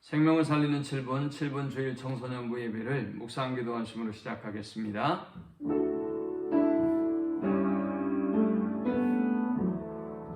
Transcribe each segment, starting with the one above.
생명을 살리는 7분 주일 청소년부 예배를 묵상 기도하심으로 시작하겠습니다.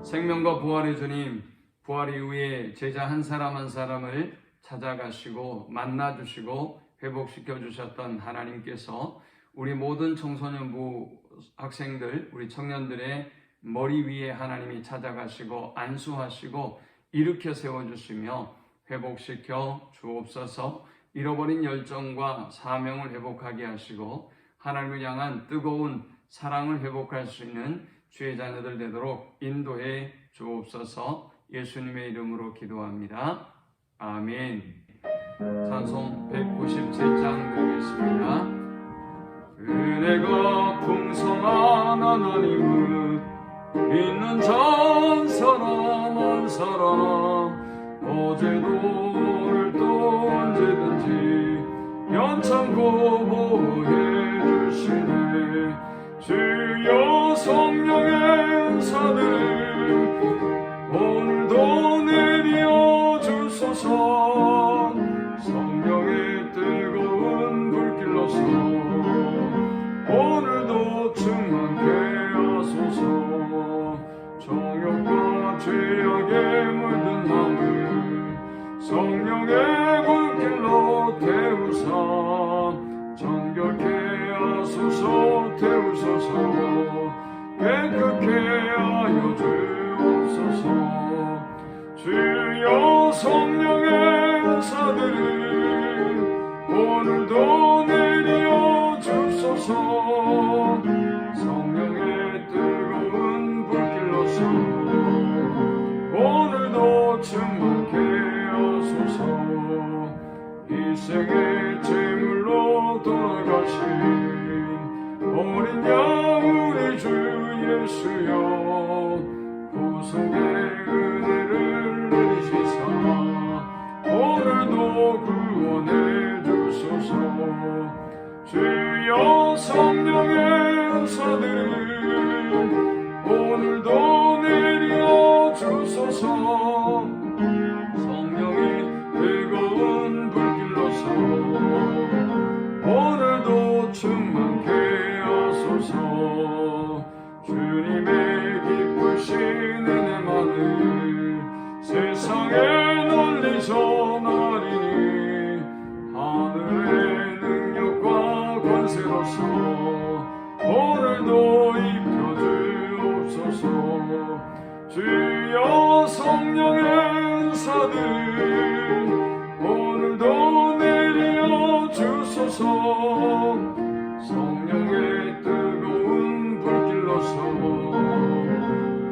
생명과 부활의 주님, 부활 이후에 제자 한 사람 한 사람을 찾아가시고 만나주시고 회복시켜 주셨던 하나님께서 우리 모든 청소년부 학생들, 우리 청년들의 머리 위에 하나님이 찾아가시고 안수하시고 일으켜 세워주시며 회복시켜 주옵소서. 잃어버린 열정과 사명을 회복하게 하시고 하나님을 향한 뜨거운 사랑을 회복할 수 있는 주의 자녀들 되도록 인도해 주옵소서. 예수님의 이름으로 기도합니다. 아멘. 찬송 197장 드리겠습니다. 은혜가 풍성한 하나님은 있는 전 사람 한 사람 어제도 오늘도 언제든지 연창고 보호해 주시네. 주여 성령의 은사들을 오늘도 내려 주소서. 성령의 뜨거운 불길로서 오늘도 충만케 하소서. 정욕과 죄악에 물든 마음을 성령의 불길로 태우사 정결케 하소서. 태우소서. 깨끗게 하여 주옵소서. 주여 성령의 은사들을 오늘도 내려 주소서. 성령의 뜨거운 불길로서 오늘도 충만케 하소서. 일생의 제물로 돌아가신 어린 양 우리 주 예수여, 구속의 은혜를 내리시사 오늘도 구원해 주소서. 주여 성령의 은사들을 오늘도 내려 주소서. 성령의 뜨거운 불길로서 오늘도 충만케 하소서. 주님의 기쁘신 은혜만을 세상에 널리 전하리니 하늘의 능력과 권세로서 오늘도 입혀주옵소서. 주여 성령의 은사들 오늘도 내려 주소서. 성령의 뜨거운 불길로서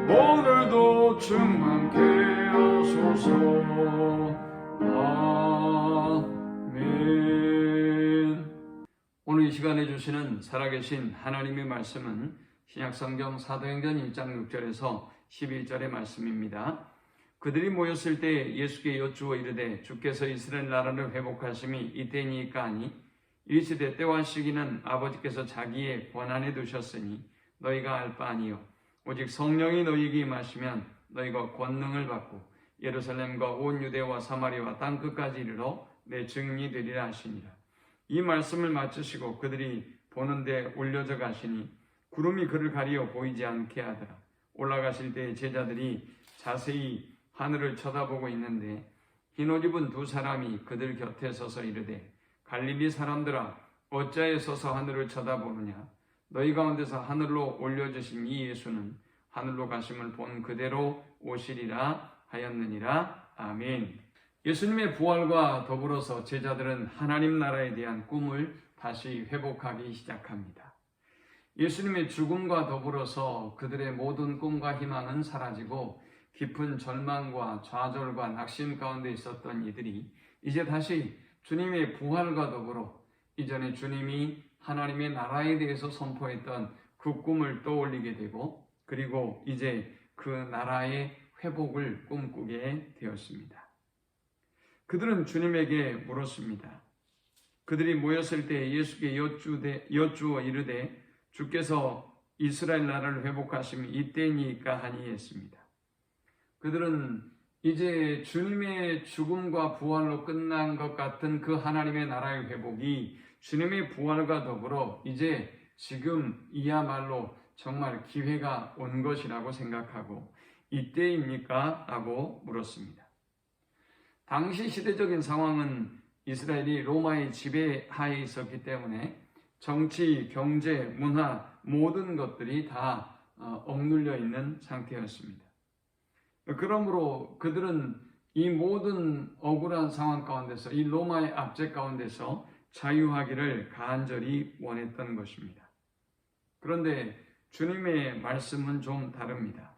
오늘도 충만케 하소서. 아멘. 오늘 이 시간에 주시는 살아계신 하나님의 말씀은 신약성경 사도행전 1장 6절에서 11절의 말씀입니다. 그들이 모였을 때 예수께 여쭈어 이르되 주께서 이스라엘 나라를 회복하심이 이때니까 하니 이르시되 때와 시기는 아버지께서 자기의 권한에 두셨으니 너희가 알 바 아니요 오직 성령이 너희에게 임하시면 너희가 권능을 받고 예루살렘과 온 유대와 사마리아와 땅끝까지 이르러 내 증인이 되리라 하시니라. 이 말씀을 마치시고 그들이 보는데 올려져 가시니 구름이 그를 가리어 보이지 않게 하더라. 올라가실 때 제자들이 자세히 하늘을 쳐다보고 있는데 흰옷 입은 두 사람이 그들 곁에 서서 이르되 갈릴리 사람들아 어찌하여 서서 하늘을 쳐다보느냐. 너희 가운데서 하늘로 올려주신 이 예수는 하늘로 가심을 본 그대로 오시리라 하였느니라. 아멘. 예수님의 부활과 더불어서 제자들은 하나님 나라에 대한 꿈을 다시 회복하기 시작합니다. 예수님의 죽음과 더불어서 그들의 모든 꿈과 희망은 사라지고 깊은 절망과 좌절과 낙심 가운데 있었던 이들이 이제 다시 주님의 부활과 더불어 이전에 주님이 하나님의 나라에 대해서 선포했던 그 꿈을 떠올리게 되고 그리고 이제 그 나라의 회복을 꿈꾸게 되었습니다. 그들은 주님에게 물었습니다. 그들이 모였을 때 예수께 여쭈어 이르되 주께서 이스라엘 나라를 회복하심이 이때니까 하니 했습니다. 그들은 이제 주님의 죽음과 부활로 끝난 것 같은 그 하나님의 나라의 회복이 주님의 부활과 더불어 이제 지금 이야말로 정말 기회가 온 것이라고 생각하고 이때입니까? 라고 물었습니다. 당시 시대적인 상황은 이스라엘이 로마의 지배하에 있었기 때문에 정치, 경제, 문화 모든 것들이 다 억눌려 있는 상태였습니다. 그러므로 그들은 이 모든 억울한 상황 가운데서 이 로마의 압제 가운데서 자유하기를 간절히 원했던 것입니다. 그런데 주님의 말씀은 좀 다릅니다.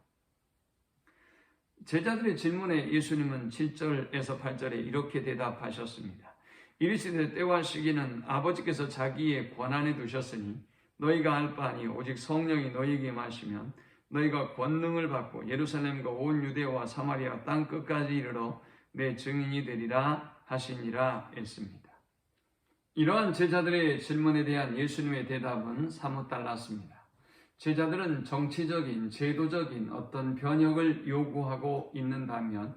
제자들의 질문에 예수님은 7절에서 8절에 이렇게 대답하셨습니다. 이르시되 때와 시기는 아버지께서 자기의 권한에 두셨으니 너희가 알 바 아니 오직 성령이 너희에게 마시면 너희가 권능을 받고 예루살렘과 온 유대와 사마리아 땅 끝까지 이르러 내 증인이 되리라 하시니라 했습니다. 이러한 제자들의 질문에 대한 예수님의 대답은 사뭇 달랐습니다. 제자들은 정치적인, 제도적인 어떤 변혁을 요구하고 있는 반면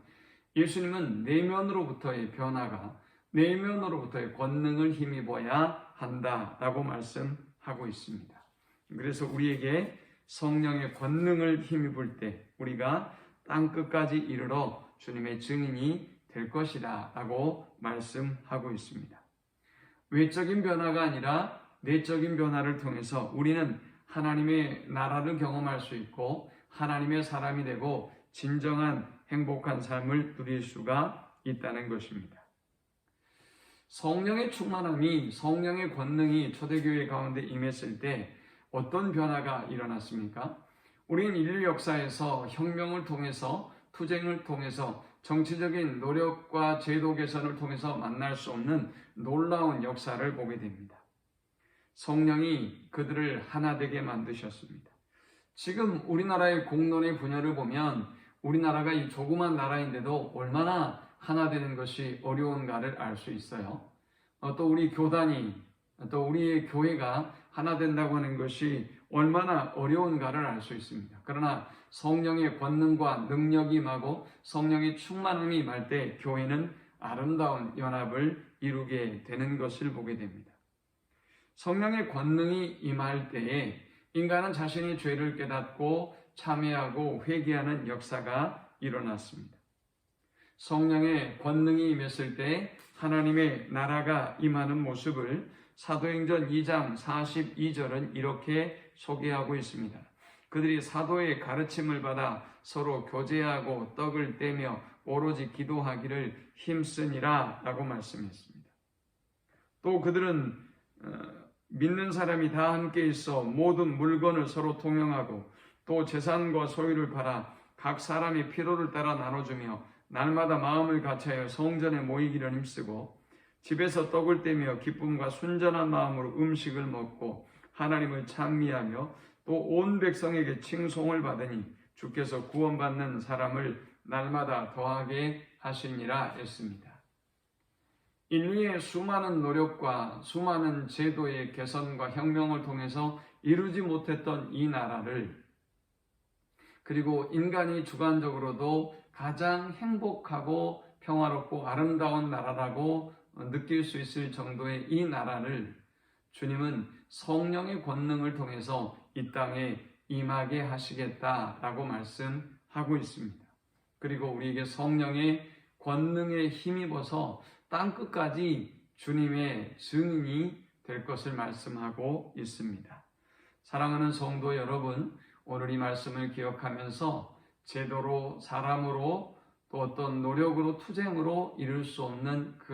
예수님은 내면으로부터의 변화가 내면으로부터의 권능을 힘입어야 한다라고 말씀하고 있습니다. 그래서 우리에게 성령의 권능을 힘입을 때 우리가 땅끝까지 이르러 주님의 증인이 될 것이다 라고 말씀하고 있습니다. 외적인 변화가 아니라 내적인 변화를 통해서 우리는 하나님의 나라를 경험할 수 있고 하나님의 사람이 되고 진정한 행복한 삶을 누릴 수가 있다는 것입니다. 성령의 충만함이 성령의 권능이 초대교회 가운데 임했을 때 어떤 변화가 일어났습니까? 우리는 인류 역사에서 혁명을 통해서 투쟁을 통해서 정치적인 노력과 제도 개선을 통해서 만날 수 없는 놀라운 역사를 보게 됩니다. 성령이 그들을 하나 되게 만드셨습니다. 지금 우리나라의 공론의 분열을 보면 우리나라가 이 조그만 나라인데도 얼마나 하나 되는 것이 어려운가를 알 수 있어요. 또 우리 교단이 또 우리의 교회가 하나 된다고 하는 것이 얼마나 어려운가를 알 수 있습니다. 그러나 성령의 권능과 능력이 임하고 성령의 충만함이 임할 때 교회는 아름다운 연합을 이루게 되는 것을 보게 됩니다. 성령의 권능이 임할 때에 인간은 자신의 죄를 깨닫고 참회하고 회개하는 역사가 일어났습니다. 성령의 권능이 임했을 때 하나님의 나라가 임하는 모습을 사도행전 2장 42절은 이렇게 소개하고 있습니다. 그들이 사도의 가르침을 받아 서로 교제하고 떡을 떼며 오로지 기도하기를 힘쓰니라 라고 말씀했습니다. 또 그들은 믿는 사람이 다 함께 있어 모든 물건을 서로 통용하고 또 재산과 소유를 팔아 각 사람이 필요를 따라 나눠주며 날마다 마음을 같이하여 성전에 모이기를 힘쓰고 집에서 떡을 떼며 기쁨과 순전한 마음으로 음식을 먹고 하나님을 찬미하며 또 온 백성에게 칭송을 받으니 주께서 구원받는 사람을 날마다 더하게 하시니라 했습니다. 인류의 수많은 노력과 수많은 제도의 개선과 혁명을 통해서 이루지 못했던 이 나라를 그리고 인간이 주관적으로도 가장 행복하고 평화롭고 아름다운 나라라고 느낄 수 있을 정도의 이 나라를 주님은 성령의 권능을 통해서 이 땅에 임하게 하시겠다라고 말씀하고 있습니다. 그리고 우리에게 성령의 권능에 힘입어서 땅끝까지 주님의 증인이 될 것을 말씀하고 있습니다. 사랑하는 성도 여러분, 오늘 이 말씀을 기억하면서 제도로, 사람으로, 또 어떤 노력으로, 투쟁으로 이룰 수 없는 그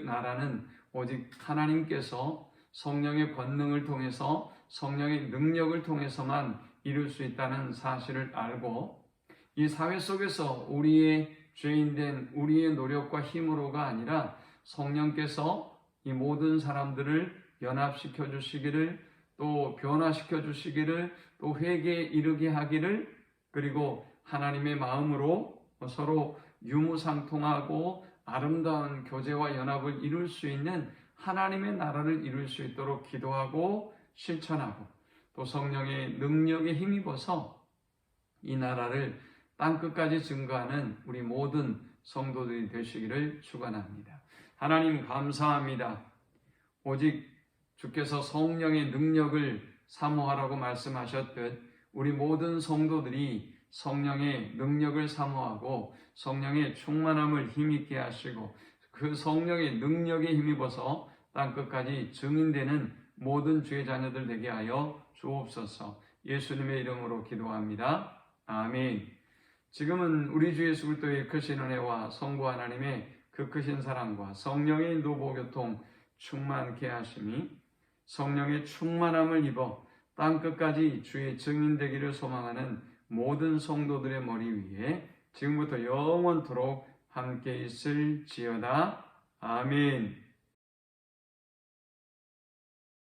나라는 오직 하나님께서 성령의 권능을 통해서 성령의 능력을 통해서만 이룰 수 있다는 사실을 알고 이 사회 속에서 우리의 죄인된 우리의 노력과 힘으로가 아니라 성령께서 이 모든 사람들을 연합시켜 주시기를 또 변화시켜 주시기를 또 회개에 이르게 하기를 그리고 하나님의 마음으로 서로 유무상통하고 아름다운 교제와 연합을 이룰 수 있는 하나님의 나라를 이룰 수 있도록 기도하고 실천하고 또 성령의 능력에 힘입어서 이 나라를 땅끝까지 증거하는 우리 모든 성도들이 되시기를 축원합니다. 하나님 감사합니다. 오직 주께서 성령의 능력을 사모하라고 말씀하셨듯 우리 모든 성도들이 성령의 능력을 사모하고 성령의 충만함을 힘있게 하시고 그 성령의 능력에 힘입어서 땅끝까지 증인되는 모든 주의 자녀들 되게 하여 주옵소서. 예수님의 이름으로 기도합니다. 아멘. 지금은 우리 주 예수 그리스도의 크신 은혜와 성부 하나님의 그 크신 사랑과 성령의 인도 교통 충만케 하심이 성령의 충만함을 입어 땅끝까지 주의 증인되기를 소망하는 모든 성도들의 머리 위에 지금부터 영원토록 함께 있을지어다. 아멘.